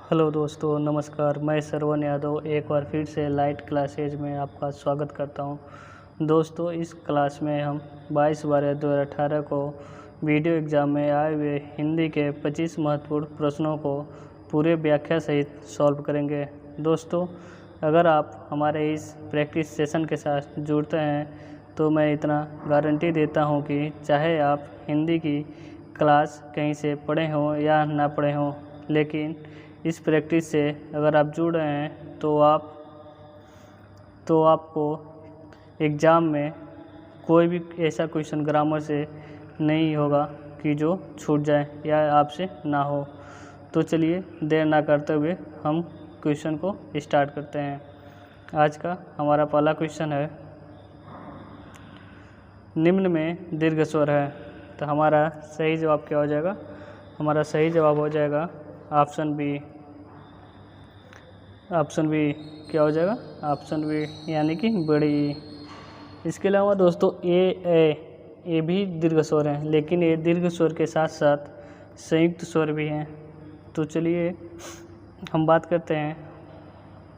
Hello दोस्तों, नमस्कार। मैं श्रवण यादव एक बार फिर से लाइट क्लासेज में आपका स्वागत करता हूं। दोस्तों, इस क्लास में हम 22/12/2018 को वीडियो एग्ज़ाम में आए हुए हिंदी के 25 महत्वपूर्ण प्रश्नों को पूरे व्याख्या सहित सॉल्व करेंगे। दोस्तों, अगर आप हमारे इस प्रैक्टिस सेशन के साथ जुड़ते हैं तो मैं इतना गारंटी देता हूं कि चाहे आप हिंदी की क्लास कहीं से पढ़े हों या ना पढ़े हों, लेकिन इस प्रैक्टिस से अगर आप जुड़ रहे हैं तो आपको एग्ज़ाम में कोई भी ऐसा क्वेश्चन ग्रामर से नहीं होगा कि जो छूट जाए या आपसे ना हो। तो चलिए देर ना करते हुए हम क्वेश्चन को स्टार्ट करते हैं। आज का हमारा पहला क्वेश्चन है, निम्न में दीर्घ स्वर है। तो हमारा सही जवाब क्या हो जाएगा? हमारा सही जवाब हो जाएगा ऑप्शन बी। ऑप्शन बी क्या हो जाएगा? ऑप्शन बी यानी कि बड़ी। इसके अलावा दोस्तों ए भी दीर्घ स्वर हैं, लेकिन ये दीर्घ स्वर के साथ साथ संयुक्त स्वर भी हैं। तो चलिए हम बात करते हैं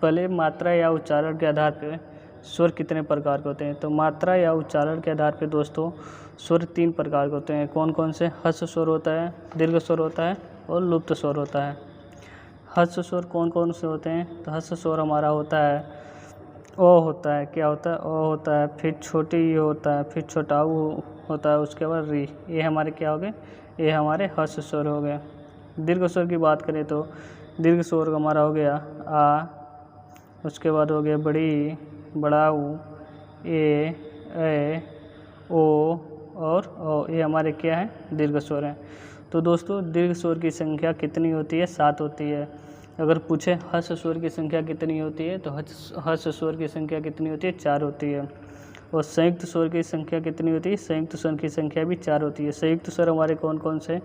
पहले मात्रा या उच्चारण के आधार पर स्वर कितने प्रकार के होते हैं। तो मात्रा या उच्चारण के आधार पर दोस्तों स्वर 3 प्रकार के होते हैं। कौन कौन से? हर्ष स्वर होता है, दीर्घ स्वर होता है और लुप्त स्वर होता है। हर्ष स्वर कौन कौन से होते हैं? तो हर्ष स्वर हमारा होता है ओ होता है, क्या होता है? ओ होता है, फिर छोटी ई होता है, फिर छोटा ऊ होता है, उसके बाद री। ये हमारे क्या हो गए? ये हमारे हर्ष स्वर हो गए। दीर्घ स्वर की बात करें तो दीर्घ स्वर हमारा हो गया आ, उसके बाद हो गया बड़ी ई, बड़ा ऊ, ए ओ और ओ। ये हमारे क्या है? दीर्घ स्वर हैं। तो दोस्तों दीर्घ स्वर की संख्या कितनी होती है? 7 होती है। अगर पूछे हर्ष स्वर की संख्या कितनी होती है तो हर्ष स्वर की संख्या कितनी होती है? 4 होती है। और संयुक्त स्वर की संख्या कितनी होती है? संयुक्त स्वर की संख्या भी 4 होती है। संयुक्त स्वर हमारे कौन कौन से?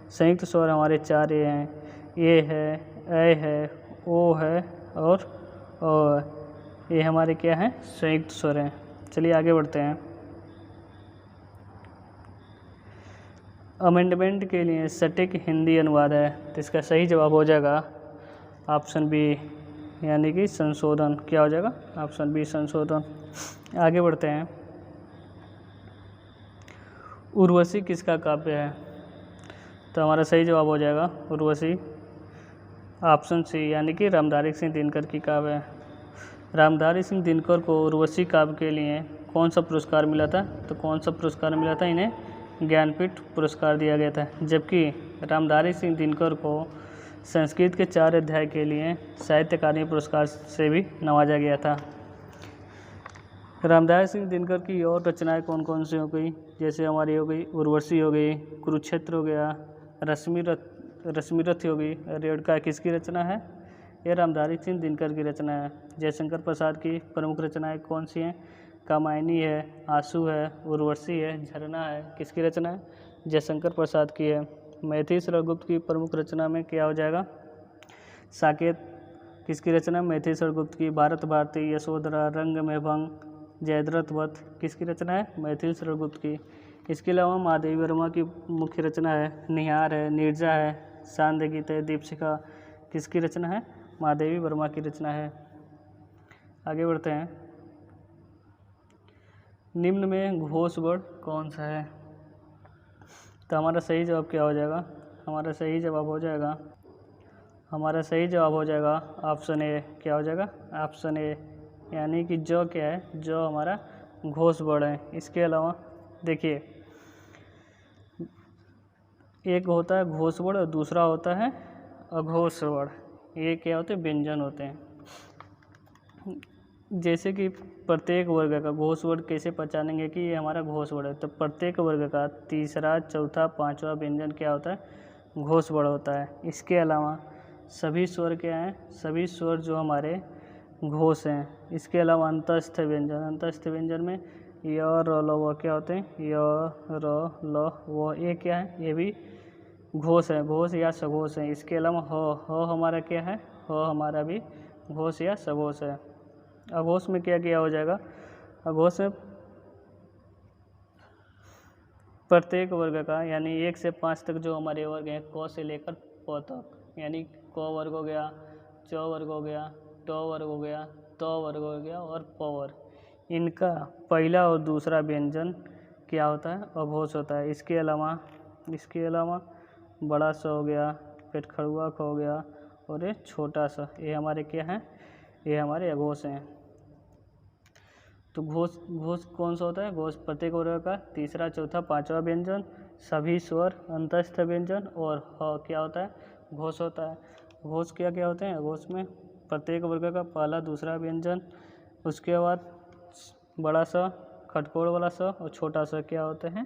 संयुक्त स्वर हमारे 4 ये हैं, ए है, ऐ है, ओ है और ओ। ये हमारे क्या हैं? संयुक्त स्वर हैं। चलिए आगे बढ़ते हैं। अमेंडमेंट के लिए सटीक हिंदी अनुवाद है। तो इसका सही जवाब हो जाएगा ऑप्शन बी यानी कि संशोधन। क्या हो जाएगा? ऑप्शन बी संशोधन। आगे बढ़ते हैं। उर्वशी किसका काव्य है? तो हमारा सही जवाब हो जाएगा उर्वशी ऑप्शन सी यानी कि रामधारी सिंह दिनकर की काव्य है। रामधारी सिंह दिनकर को उर्वशी काव्य के लिए कौन सा पुरस्कार मिला था? तो कौन सा पुरस्कार मिला था? इन्हें ज्ञानपीठ पुरस्कार दिया गया था। जबकि रामधारी सिंह दिनकर को संस्कृत के 4 अध्याय के लिए साहित्य अकादमी पुरस्कार से भी नवाजा गया था। रामधारी सिंह दिनकर की और रचनाएं कौन कौन सी हो गई? जैसे हमारी हो गई उर्वशी हो गई, कुरुक्षेत्र हो गया, रश्मिरथ हो गई। रेवड़का किसकी रचना है? ये रामधारी सिंह दिनकर की रचना है। जयशंकर प्रसाद की प्रमुख रचनाएं कौन सी हैं? कामायनी है, आंसू है, उर्वशी है, झरना है। किसकी रचना है? जयशंकर प्रसाद की है। मैथिली शरण गुप्त की प्रमुख रचना में क्या हो जाएगा? साकेत। किसकी रचना? मैथिली शरण गुप्त की। भारत भारती, यशोधरा, रंग में भंग, जयद्रथ वध किसकी रचना है? मैथिली शरण गुप्त की। इसके अलावा महादेवी वर्मा की मुख्य रचना है निहार है, नीरजा है, सांध्य गीत है, दीपशिखा किसकी रचना है? महादेवी वर्मा की रचना है। आगे बढ़ते हैं। निम्न में घोष वर्ण कौन सा है? तो हमारा सही जवाब क्या हो जाएगा? हमारा सही जवाब हो जाएगा ऑप्शन ए। क्या हो जाएगा? ऑप्शन ए यानी कि जो क्या है? जो हमारा घोष वर्ण है। इसके अलावा देखिए एक होता है घोष वर्ण और दूसरा होता है अघोष वर्ण। ये क्या होते हैं? व्यंजन होते हैं। जैसे कि प्रत्येक वर्ग का घोष वर्ण कैसे पहचानेंगे कि ये हमारा घोष वर्ण है? तो प्रत्येक वर्ग का तीसरा, चौथा, पांचवा व्यंजन क्या होता है? घोष वर्ण होता है। इसके अलावा सभी स्वर क्या हैं? सभी स्वर जो हमारे घोष हैं। इसके अलावा अंतस्थ व्यंजन में य, र, ल, व क्या होते हैं? य, र, ल, व। ये क्या है? ये भी घोष है, घोष या सघोष है। इसके अलावा ह हमारा क्या है? ह हमारा भी घोष या सघोष है। अघोष में क्या किया हो जाएगा? अघोष में प्रत्येक वर्ग का यानी 1 से 5 तक जो हमारे वर्ग हैं क से लेकर प तक, यानी क वर्ग हो गया, च वर्ग हो गया, ट वर्ग हो गया, त वर्ग हो गया और प वर्ग। इनका पहला और दूसरा व्यंजन क्या होता है? अघोष होता है। इसके अलावा बड़ा सा हो गया, फिर खड़ुआ ख हो गया और ये छोटा सा, ये हमारे क्या हैं? ये हमारे अघोष हैं। तो घोष कौन सा होता है? घोष प्रत्येक वर्ग का तीसरा, चौथा, पांचवा व्यंजन, सभी स्वर, अंतस्थ व्यंजन और ह क्या होता है? घोष होता है। घोष क्या क्या होते हैं? घोष में प्रत्येक वर्ग का पहला, दूसरा व्यंजन, उसके बाद बड़ा सा, खटकोड़ वाला सा और छोटा सा क्या होते हैं?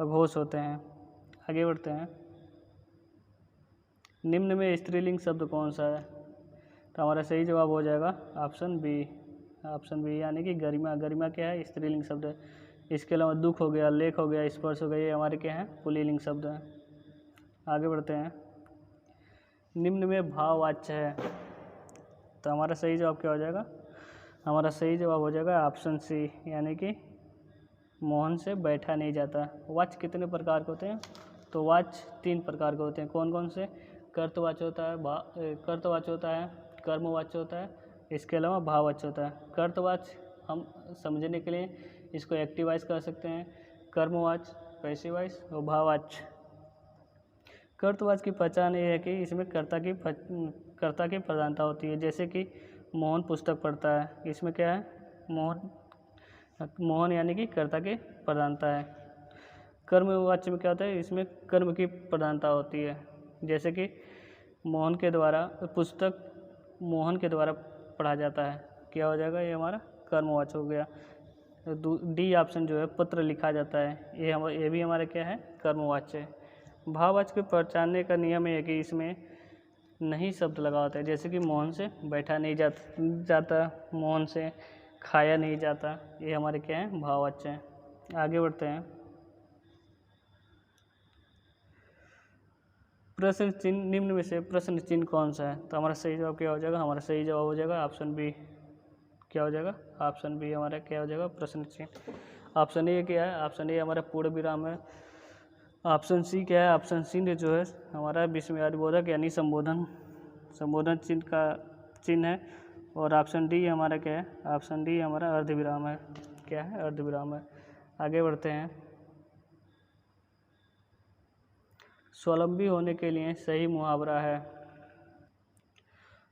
अघोष होते हैं। आगे बढ़ते हैं। निम्न में स्त्रीलिंग शब्द कौन सा है? तो हमारा सही जवाब हो जाएगा ऑप्शन बी यानी कि गरिमा। गरिमा क्या है? स्त्रीलिंग शब्द है। इसके अलावा दुख हो गया, लेख हो गया, स्पर्श हो गया, ये हमारे क्या हैं? पुल्लिंग शब्द हैं। आगे बढ़ते हैं। निम्न में भाववाच्य है, तो हमारा सही जवाब क्या हो जाएगा? हमारा सही जवाब हो जाएगा ऑप्शन सी यानी कि मोहन से बैठा नहीं जाता। वाच्य कितने प्रकार के होते हैं? तो वाच्य 3 प्रकार के होते हैं। कौन कौन से? कर्तवाच्य होता है, कर्तवाच्य होता है, कर्मवाच्य होता है, इसके अलावा भाववाच्य होता है। कर्तवाच्य हम समझने के लिए इसको एक्टिव वॉइस कर सकते हैं, कर्मवाच्य पैसिव वॉइस और भाववाच्य। कर्तवाच्य की पहचान ये है कि इसमें कर्ता की प्रधानता होती है। जैसे कि मोहन पुस्तक पढ़ता है, इसमें क्या है? मोहन यानी कि कर्ता की प्रधानता है। कर्मवाच्य में क्या होता है? इसमें कर्म की प्रधानता होती है। जैसे कि मोहन के द्वारा पढ़ा जाता है, क्या हो जाएगा? ये हमारा कर्मवाच्य हो गया। डी ऑप्शन जो है पत्र लिखा जाता है, ये भी हमारा क्या है? कर्मवाच्य है। भाववाच्य को पहचानने का नियम है कि इसमें नहीं शब्द लगा होता है। जैसे कि मोहन से बैठा नहीं जाता, मोहन से खाया नहीं जाता, ये हमारे क्या है? भाववाच्य हैं। आगे बढ़ते हैं। प्रश्न चिन्ह, निम्न में से प्रश्न चिन्ह कौन सा है? तो हमारा सही जवाब क्या हो जाएगा? हमारा सही जवाब हो जाएगा ऑप्शन बी। क्या हो जाएगा? ऑप्शन बी हमारा क्या हो जाएगा? प्रश्न चिन्ह। ऑप्शन ए क्या है? ऑप्शन ए हमारा पूर्ण विराम है। ऑप्शन सी क्या है? ऑप्शन सी ने जो है हमारा विस्मयादिबोधक यानी संबोधन चिन्ह का चिन्ह है। और ऑप्शन डी हमारा क्या है? ऑप्शन डी हमारा अर्धविराम है। क्या है? अर्धविराम है। आगे बढ़ते हैं। स्वावलंबी होने के लिए सही मुहावरा है,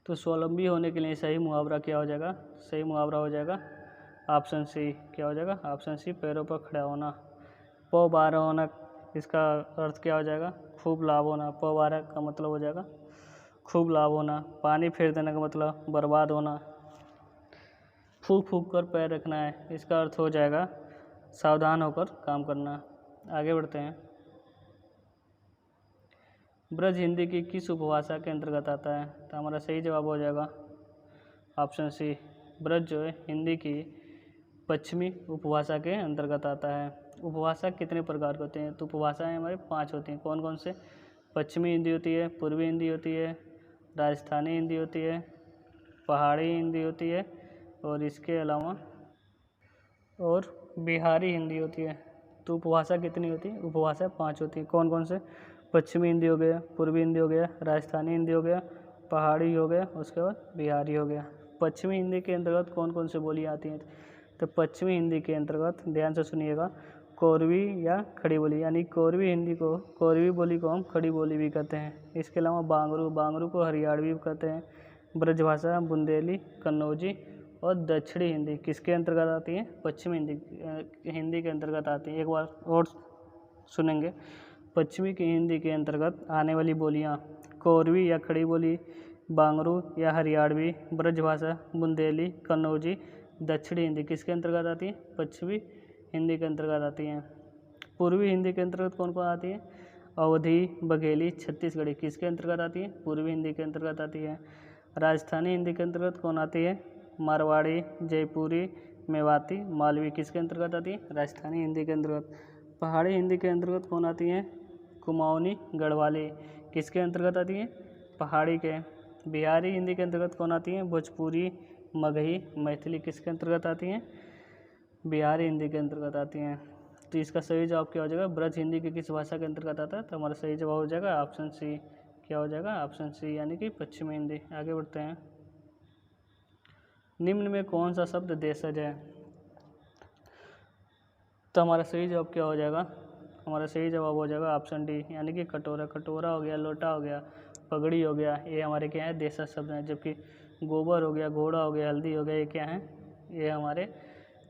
तो स्वावलंबी होने के लिए सही मुहावरा क्या हो जाएगा? सही मुहावरा हो जाएगा ऑप्शन सी। क्या हो जाएगा? ऑप्शन सी, पैरों पर खड़ा होना। प 12 होना, इसका अर्थ क्या हो जाएगा? खूब लाभ होना। प 12 का मतलब हो जाएगा खूब लाभ होना। पानी फेर देने का मतलब बर्बाद होना। फूंक फूंक कर पैर रखना है, इसका अर्थ हो जाएगा सावधान होकर काम करना। आगे बढ़ते हैं। ब्रज हिंदी की किस उपभाषा के अंतर्गत आता है? तो हमारा सही जवाब हो जाएगा ऑप्शन सी। ब्रज जो है हिंदी की पश्चिमी उपभाषा के अंतर्गत आता है। उपभाषा कितने प्रकार के होते हैं? तो उपभाषाएं हमारे 5 होती हैं। कौन कौन से? पश्चिमी हिंदी होती है, पूर्वी हिंदी होती है, राजस्थानी हिंदी होती है, पहाड़ी हिंदी होती है और इसके अलावा और बिहारी हिंदी होती है। तो उपभाषा कितनी होती है? उपभाषा 5 होती है। कौन कौन से? पश्चिमी हिंदी हो गया, पूर्वी हिंदी हो गया, राजस्थानी हिंदी हो गया, पहाड़ी हो गया, उसके बाद बिहारी हो गया। पश्चिमी हिंदी के अंतर्गत कौन कौन सी बोली आती हैं? तो पश्चिमी हिंदी के अंतर्गत ध्यान से सुनिएगा, कोरवी या खड़ी बोली, यानी कोरवी बोली को हम खड़ी बोली भी कहते हैं। इसके अलावा बांगरू को हरियाणवी भी कहते हैं। ब्रजभाषा, बुंदेली, कन्नौजी और दक्षिणी हिंदी किसके अंतर्गत आती है? पश्चिमी हिंदी के अंतर्गत आती है। एक बार और सुनेंगे। पश्चिमी की हिंदी के अंतर्गत आने वाली बोलियाँ कोरवी या खड़ी बोली, बांगरू या हरियाणवी, ब्रजभाषा, बुंदेली, कन्नौजी, दक्षिणी हिंदी किसके अंतर्गत आती है? पश्चिमी हिंदी के अंतर्गत आती हैं। पूर्वी हिंदी के अंतर्गत कौन कौन आती है? अवधी, बघेली, छत्तीसगढ़ी किसके अंतर्गत आती है? पूर्वी हिंदी के अंतर्गत आती है। राजस्थानी हिंदी के अंतर्गत कौन आती है? मारवाड़ी, जयपुरी, मेवाती, मालवी किसके अंतर्गत आती है? राजस्थानी हिंदी के अंतर्गत। पहाड़ी हिंदी के अंतर्गत कौन आती है? कुमाऊनी, गढ़वाली किसके अंतर्गत आती है? पहाड़ी के। बिहारी हिंदी के अंतर्गत कौन आती है? भोजपुरी, मगही, मैथिली किसके अंतर्गत आती हैं? बिहारी हिंदी के अंतर्गत आती हैं। तो इसका सही जवाब क्या हो जाएगा? ब्रज हिंदी की किस भाषा के अंतर्गत आता है? तो हमारा सही जवाब हो जाएगा ऑप्शन सी। क्या हो जाएगा ऑप्शन सी यानी कि पश्चिमी हिंदी। आगे बढ़ते हैं। निम्न में कौन सा शब्द देशज है? तो हमारा सही जवाब क्या हो जाएगा? हमारा सही जवाब हो जाएगा ऑप्शन डी यानी कि कटोरा। कटोरा हो गया, लोटा हो गया, पगड़ी हो गया, ये हमारे क्या है देशज शब्द हैं। जबकि गोबर हो गया, घोड़ा हो गया, हल्दी हो गया, ये क्या है? ये हमारे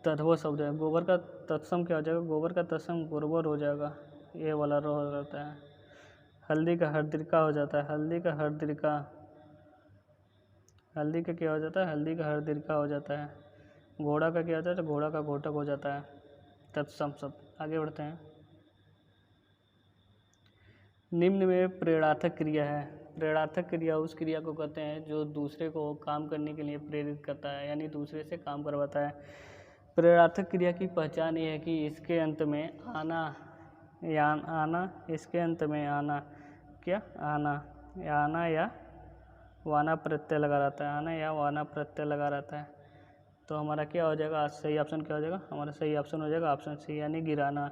तत्व शब्द है। गोबर का तत्सम क्या हो जाएगा? गोबर का तत्सम गोबर हो जाएगा, ये वाला रो रहता है। हल्दी का हरदिरका हो जाता है, हल्दी का हरदिरका, हल्दी का क्या हो जाता है? हल्दी का हरदिरका हो जाता है। घोड़ा का क्या होता है? तो घोड़ा का घोटक हो जाता है, तत्सम शब्द। आगे बढ़ते हैं। निम्न में प्रेरणार्थक क्रिया है। प्रेरणार्थक क्रिया उस क्रिया को कहते हैं जो दूसरे को काम करने के लिए प्रेरित करता है, यानी दूसरे से काम करवाता है। प्रेरणार्थक क्रिया की पहचान ये है कि इसके अंत में आना या आना, इसके अंत में आना क्या? आना या वाना प्रत्यय लगा रहता है, आना या वाना प्रत्यय लगा रहता है। तो हमारा क्या हो जाएगा? सही ऑप्शन क्या हो जाएगा? हमारा सही ऑप्शन हो जाएगा ऑप्शन सी यानी गिराना।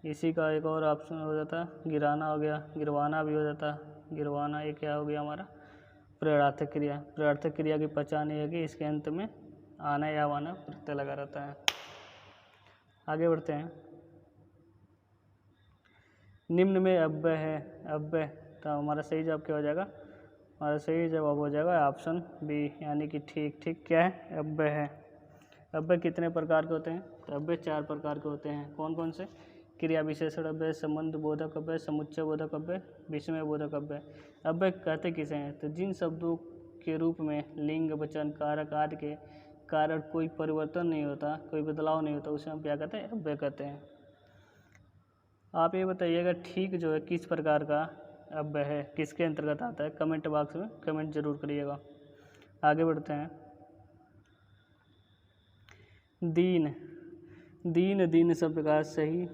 इसी का एक और ऑप्शन हो जाता है गिराना हो गया, गिरवाना भी हो जाता है। गिरवाना ये क्या हो गया हमारा? प्रेरणार्थक क्रिया। प्रेरणार्थक क्रिया की पहचान ये है कि इसके अंत में आना या वाना प्रत्यय लगा रहता है। आगे बढ़ते हैं। निम्न में अव्यय है। अव्यय, तो हमारा सही जवाब क्या हो जाएगा? हमारा सही जवाब हो जाएगा ऑप्शन बी यानी कि ठीक। ठीक क्या है? अव्यय है। अव्यय कितने प्रकार के होते हैं? तो अव्यय 4 प्रकार के होते हैं। कौन कौन से? क्रिया विशेषण अव्यय, संबंध बोधक अव्यय, समुच्चय बोधक अव्यय, विषमय बोधक अव्यय। अव्यय कहते किसे हैं? तो जिन शब्दों के रूप में लिंग, वचन, कारक आदि के कारण कोई परिवर्तन नहीं होता, कोई बदलाव नहीं होता, उसे हम क्या कहते हैं? अव्यय कहते हैं। आप ये बताइएगा ठीक जो है किस प्रकार का अव्यय है, किसके अंतर्गत आता है? कमेंट बॉक्स में कमेंट जरूर करिएगा। आगे बढ़ते हैं। दीन। दीन शब्द का सही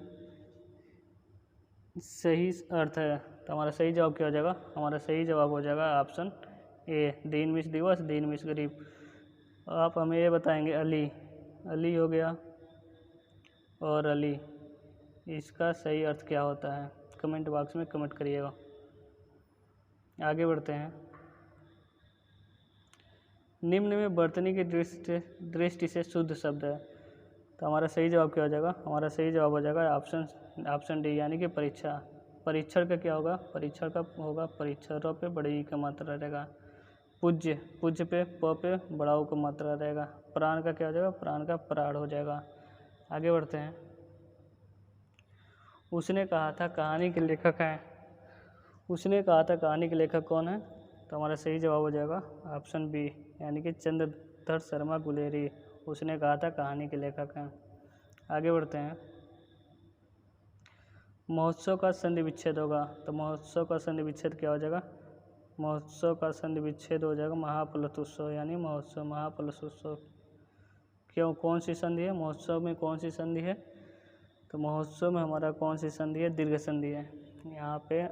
अर्थ है। तो हमारा सही जवाब क्या हो जाएगा? हमारा सही जवाब हो जाएगा ऑप्शन ए, दीन मीन्स दिवस, दीन मीन्स गरीब। आप हमें ये बताएंगे अली, अली हो गया और अली, इसका सही अर्थ क्या होता है? कमेंट बॉक्स में कमेंट करिएगा। आगे बढ़ते हैं। निम्न में वर्तनी की दृष्टि से शुद्ध शब्द है। तो हमारा सही जवाब क्या हो जाएगा? हमारा सही जवाब हो जाएगा ऑप्शन डी यानी कि परीक्षा। परीक्षण का क्या होगा? परीक्षण का होगा परीक्षा, र पे बड़ी का मात्रा रहेगा। पूज्य, पूज्य पे प पे बड़ा ऊ का मात्रा रहेगा। प्राण का क्या हो जाएगा? प्राण का प्राण हो जाएगा। आगे बढ़ते हैं। उसने कहा था कहानी के लेखक हैं। उसने कहा था कहानी के लेखक कौन है? तो हमारा सही जवाब हो जाएगा ऑप्शन बी यानी कि चंद्रधर शर्मा गुलेरी। उसने कहा था कहानी के लेखक हैं। आगे बढ़ते हैं। महोत्सव का संधि विच्छेद होगा। तो महोत्सव का संधि विच्छेद क्या हो जाएगा? महोत्सव का संधि विच्छेद हो जाएगा महापलसोत्सव यानी महोत्सव, महापलसोत्सव। क्यों, कौन सी संधि है महोत्सव में? कौन सी संधि है? तो महोत्सव में हमारा कौन सी संधि है? दीर्घ संधि है। यहाँ पे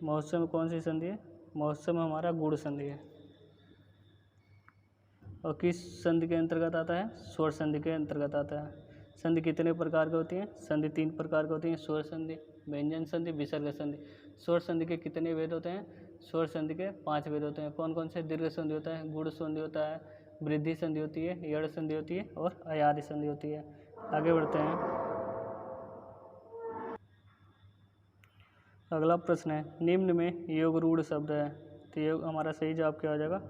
महोत्सव में कौन सी संधि है? महोत्सव में हमारा गुण संधि है। और किस संधि के अंतर्गत आता है? स्वर संधि के अंतर्गत आता है। संधि कितने प्रकार की होती हैं? संधि 3 प्रकार की होती हैं, स्वर संधि, व्यंजन संधि, विसर्ग संधि। स्वर संधि के कितने भेद होते हैं? स्वर संधि के 5 भेद होते हैं। कौन कौन से? दीर्घ संधि होता है, गुण संधि होता है, वृद्धि संधि होती है, यड़ संधि होती है और अयादि संधि होती है। आगे बढ़ते हैं। अगला प्रश्न है, निम्न में योग रूढ़ शब्द है। तो योग, हमारा सही जवाब क्या हो जाएगा?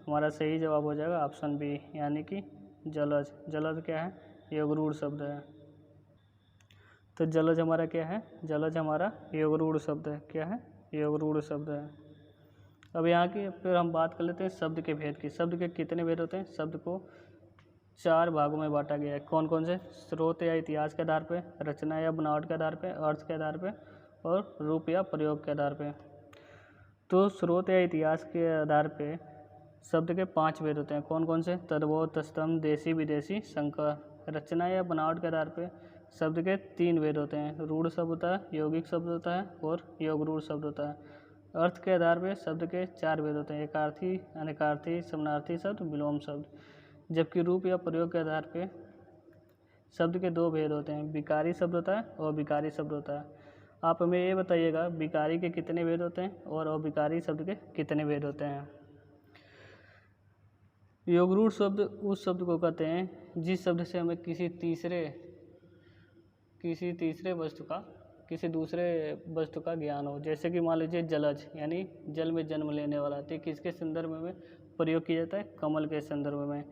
हमारा सही जवाब हो जाएगा ऑप्शन बी यानी कि जलज। जलज क्या है? योग रूढ़ शब्द है। तो जलज हमारा क्या है? जलज हमारा योग रूढ़ शब्द है। क्या है? योग रूढ़ शब्द है। अब यहाँ की फिर हम बात कर लेते हैं शब्द के भेद की। शब्द के कितने भेद होते हैं? शब्द को 4 भागों में बांटा गया है। कौन कौन से? स्रोत या इतिहास के आधार पर, रचना या बनावट के आधार पर, अर्थ के आधार पर और रूप या प्रयोग के आधार पर। तो स्रोत या इतिहास के आधार पर शब्द के 5 भेद होते हैं। कौन कौन से? तद्भव, तत्सम, देशी, विदेशी, संकर। रचना या बनावट के आधार पर शब्द के 3 भेद होते हैं। रूढ़ शब्द होता है, यौगिक शब्द होता है और योग रूढ़ शब्द होता है। अर्थ के आधार पर शब्द के 4 भेद होते हैं, एकार्थी, अनेकार्थी, समानार्थी शब्द, विलोम शब्द। जबकि रूप या प्रयोग के आधार पर शब्द के 2 भेद होते हैं, विकारी शब्द होता है और विकारी शब्द होता है। आप हमें ये बताइएगा विकारी के कितने भेद होते हैं और अविकारी शब्द के कितने भेद होते हैं। योगरूढ़ शब्द उस शब्द को कहते हैं जिस शब्द से हमें किसी दूसरे वस्तु का ज्ञान हो। जैसे कि मान लीजिए जलज यानी जल में जन्म लेने वाला, तो किसके संदर्भ में प्रयोग किया जाता है, कमल के संदर्भ में।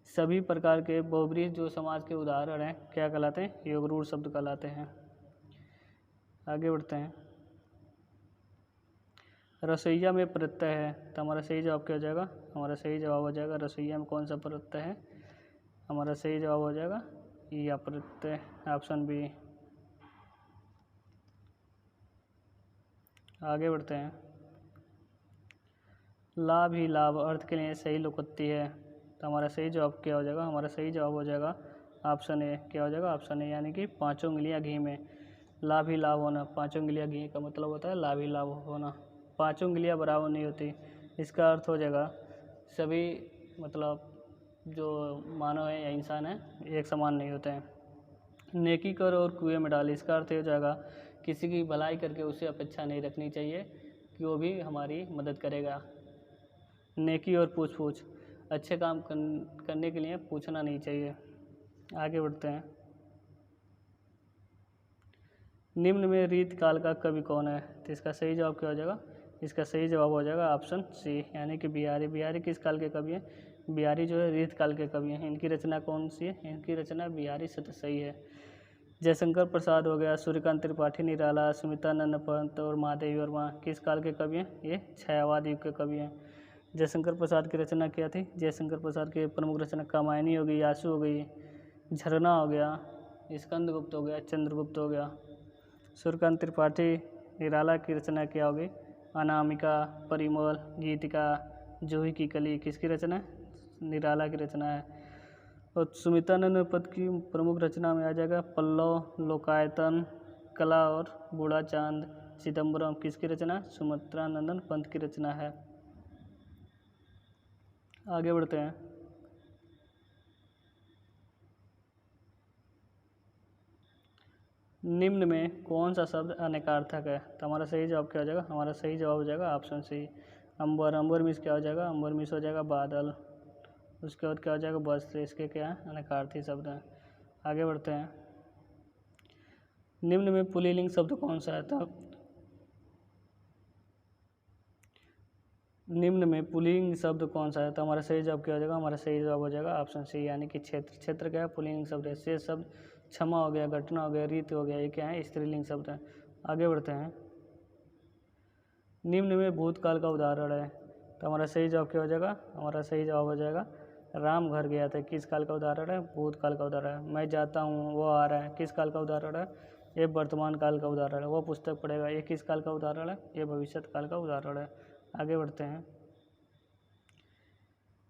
सभी प्रकार के बहुब्रीहि जो समाज के उदाहरण हैं क्या कहलाते हैं, योगरूढ़ शब्द कहलाते हैं। आगे बढ़ते हैं। रसोईया में प्रत्यय है, तो हमारा सही जवाब क्या हो जाएगा, हमारा सही जवाब हो जाएगा रसोईया में कौन सा प्रत्यय है, हमारा सही जवाब हो जाएगा या प्रत्यय, ऑप्शन बी। आगे बढ़ते हैं। लाभ ही लाभ अर्थ के लिए सही लोकोक्ति है, तो हमारा सही जवाब क्या हो जाएगा, हमारा सही जवाब हो जाएगा ऑप्शन ए। क्या हो जाएगा, ऑप्शन ए, यानी कि 5 उंगलियां घी में लाभ ही लाभ होना। 5 उंगलियां घी का मतलब होता है लाभ ही लाभ होना। 5 उंगलियां बराबर नहीं होती, इसका अर्थ हो जाएगा सभी मतलब जो मानव है या इंसान है एक समान नहीं होते हैं। नेकी कर और कुएं में डाल, इसका अर्थ हो जाएगा किसी की भलाई करके उसे अपेक्षा नहीं रखनी चाहिए कि वो भी हमारी मदद करेगा। नेकी और पूछ पूछ, अच्छे काम करने के लिए पूछना नहीं चाहिए। आगे बढ़ते हैं। निम्न में रीत काल का कवि कौन है, तो इसका सही जवाब क्या हो जाएगा, इसका सही जवाब हो जाएगा ऑप्शन सी, यानी कि बिहारी। बिहारी किस काल के कवि हैं, बिहारी जो है रीत काल के कवि हैं। इनकी रचना कौन सी है, इनकी रचना बिहारी सही है। जयशंकर प्रसाद हो गया, सूर्यकांत त्रिपाठी निराला, सुमित्रानंद पंत और महादेवी वर्मा किस काल के कवि हैं, ये छायावाद युग के कवि हैं। जयशंकर प्रसाद की रचना क्या थी, जयशंकर प्रसाद की प्रमुख रचना कामायनी हो गई, आंसू हो गई, झरना हो गया, स्कंदगुप्त हो गया, चंद्रगुप्त हो गया। सूर्यकांत त्रिपाठी निराला की रचना क्या होगी, अनामिका, परिमल, गीतिका, जूही की कली किसकी रचना है, निराला की रचना है। और सुमित्रानंद पद की प्रमुख रचना में आ जाएगा पल्लव, लोकायतन, कला और बूढ़ा चांद, चिदम्बरम किसकी रचना, सुमित्रानंदन पंत की रचना है। आगे बढ़ते हैं। निम्न में कौन सा शब्द अनेकार्थक है, तो हमारा सही जवाब क्या हो जाएगा, हमारा सही जवाब हो जाएगा ऑप्शन सी, अंबर। अंबर मीन्स क्या हो जाएगा, अंबर मीन्स हो जाएगा बादल। उसके बाद क्या हो जाएगा वस्त्र, इसके क्या है अनेकार्थी शब्द हैं। आगे बढ़ते हैं। निम्न में पुल्लिंग शब्द कौन सा है, तो निम्न में पुल्लिंग शब्द कौन सा है, तो हमारा सही जवाब क्या हो जाएगा, हमारा सही जवाब हो जाएगा ऑप्शन सी, यानी कि क्षेत्र। क्षेत्र क्या है, पुल्लिंग शब्द है। शेष शब्द क्षमा हो गया, घटना हो गया, रीत हो गया, ये क्या है स्त्रीलिंग शब्द है। आगे बढ़ते हैं। निम्न में भूतकाल का उदाहरण है, तो हमारा सही जवाब क्या हो जाएगा, हमारा सही जवाब हो जाएगा राम घर गया था, किस काल का उदाहरण है, भूतकाल का उदाहरण है। मैं जाता हूँ, वो आ रहा है, किस काल का उदाहरण है, ये वर्तमान काल का उदाहरण है। वो पुस्तक पढ़ेगा, ये किस काल का उदाहरण है, ये भविष्य काल का उदाहरण है। आगे बढ़ते हैं।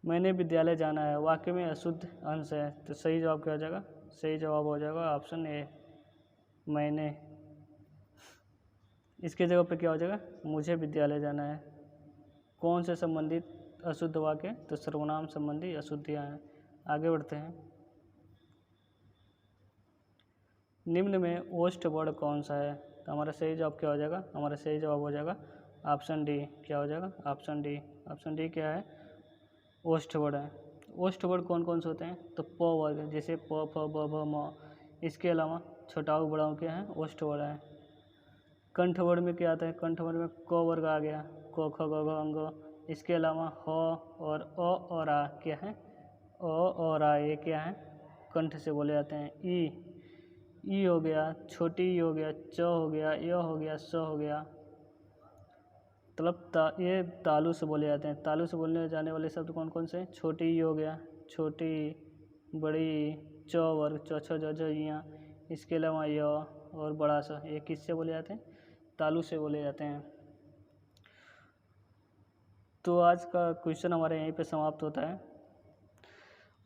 मैंने विद्यालय जाना है, वाक्य में अशुद्ध अंश है, तो सही जवाब क्या हो जाएगा, सही जवाब हो जाएगा ऑप्शन ए, मैंने। इसके जगह पे क्या हो जाएगा, मुझे विद्यालय जाना है। कौन से संबंधित अशुद्ध वाक्य, तो सर्वनाम संबंधी अशुद्धियाँ हैं। आगे बढ़ते हैं। निम्न में ओष्ठ वर्ण कौन सा है, तो हमारा सही जवाब क्या हो जाएगा, हमारा सही जवाब हो जाएगा ऑप्शन डी। क्या हो जाएगा ऑप्शन डी, ऑप्शन डी क्या है, ओष्ठ वर्ण है। ओष्ठ वर्ण कौन कौन से होते हैं, तो प वर्ग, जैसे प फ ब भ म। इसके अलावा छोटाऊ बड़ाऊ क्या है, ओष्ठ वर्ण है। कंठ वर्ण में क्या आता है, कंठ वर्ण में क वर्ग आ गया, क ख ग घ अंग। इसके अलावा ह और अ और आ क्या है, अ और आ ये क्या है कंठ से बोले जाते हैं। ई हो गया, छोटी ई हो गया, च हो गया, य हो गया, स हो गया। मतलब ये तालु से बोले जाते हैं। तालु से बोलने जाने वाले शब्द कौन कौन से हैं, छोटी ई हो गया, छोटी, बड़ी, च वर्ग, च छ ज झ इयाँ। इसके अलावा य और बड़ा सा, ये किससे बोले जाते हैं, तालु से बोले जाते हैं। तो आज का क्वेश्चन हमारे यहीं पे समाप्त होता है।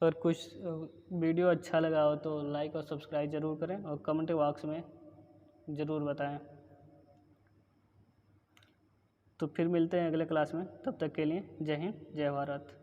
अगर कुछ वीडियो अच्छा लगा हो तो लाइक और सब्सक्राइब ज़रूर करें और कमेंट बॉक्स में ज़रूर बताएं। तो फिर मिलते हैं अगले क्लास में, तब तक के लिए जय हिंद, जय भारत।